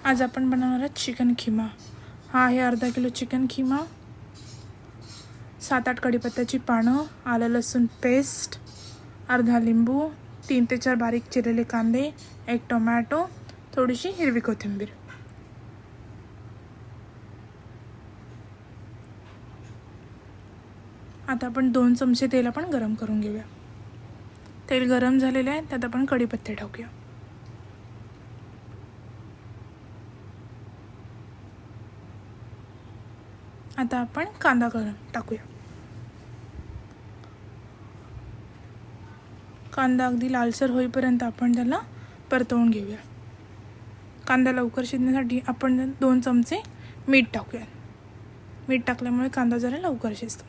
आज आपण बनवणार आहोत चिकन खिमा। हा आहे अर्धा किलो चिकन खिमा, 7-8 कढीपत्त्याची पानं, आलं लसूण पेस्ट, अर्धा लिंबू, 3 ते 4 बारीक चिरलेले कांदे, 1 टोमॅटो, थोडीशी हिरवी कोथिंबीर। आता आपण 2 चमचे तेल आपण गरम करून घेऊया। तेल गरम झालेले आहे, त्यात आपण कढीपत्ते टाकूया। आता आपण कांदा टाकूया। कांदा अगदी लालसर होईपर्यंत आपण त्याला परतवून घेऊया। कांदा लवकर शिजण्यासाठी आपण 2 चमचे मीठ टाकूया। मीठ टाकल्यामुळे कांदा जरा लवकर शिजतो।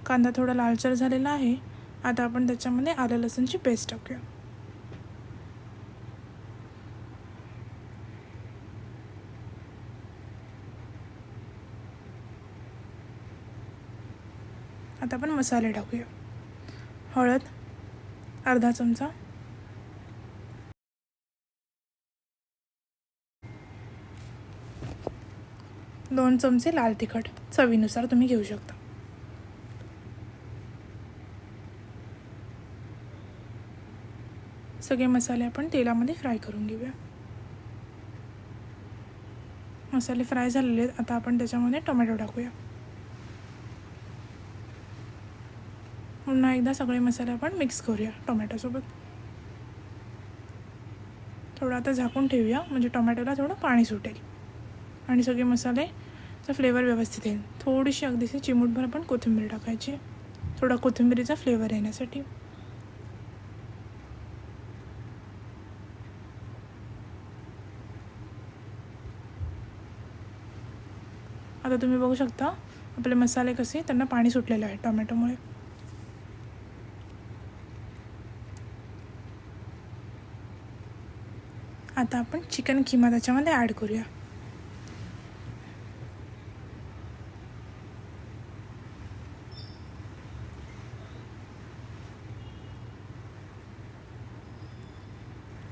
कांदा थोडा लालसर झालेला आहे। आता आपण त्याच्यामध्ये आलं लसूणची पेस्ट टाकूया। आता आपण मसाले टाकूया। हळद अर्धा चमचा, दोन चमचे लाल तिखट, चवीनुसार तुम्ही घेऊ शकता। सगळे मसाले आपण तेलामध्ये फ्राय करून घेऊया। मसाले फ्राय झालेले आहेत। आता आपण त्याच्यामध्ये टोमॅटो टाकूया। पुन्हा एकदा सगळे मसाले आपण मिक्स करूया टोमॅटोसोबत। थोडं आता झाकून ठेवूया, म्हणजे टोमॅटोला थोडं पाणी सुटेल आणि सगळे मसालेचा फ्लेवर व्यवस्थित येईल। थोडीशी अगदीशी चिमूटभर आपण कोथिंबीर टाकायची, थोडा कोथिंबीरीचा फ्लेवर येण्यासाठी। आता तुम्ही बघू शकता आपले मसाले कसे त्यांना पाणी सुटलेलं आहे टोमॅटोमुळे। आता आपण चिकन खिमा त्याच्यामध्ये ॲड करूया।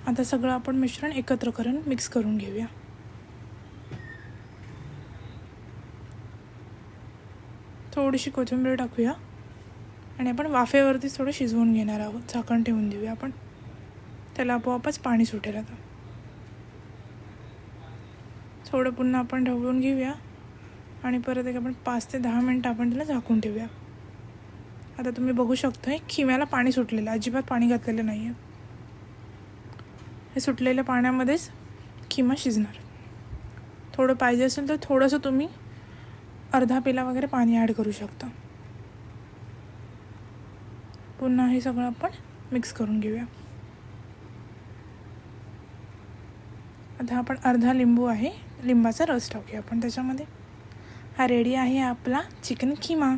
आता सगळं आपण मिश्रण एकत्र करून मिक्स करून घेऊया। थोडीशी कोथिंबीर टाकूया आणि आपण वाफेवरती थोडं शिजवून घेणार आहोत। झाकण ठेवून देऊया आपण, त्याला आपोआपच पाणी सुटेल। आता थोडं पुन्हा आपण ढवळून घेऊया आणि परत एक आपण 5 ते 10 मिनिटं आपण त्याला झाकून ठेवूया। आता तुम्ही बघू शकता खिम्याला पाणी सुटलेलं, अजिबात पाणी घातलेलं नाही आहे। हे सुटलेल्या पाण्यामध्येच खिमा शिजणार। थोडं पाहिजे असेल तर थोडंसं तुम्ही अर्धा पेला वगैरे पाणी ॲड करू शकता। पुन्हा हे सगळं आपण मिक्स करून घेऊया। आता आपण अर्धा लिंबू आहे, लिंबाचा रस टाकूया आपण त्याच्यामध्ये। हा रेडी आहे आपला चिकन खिमा।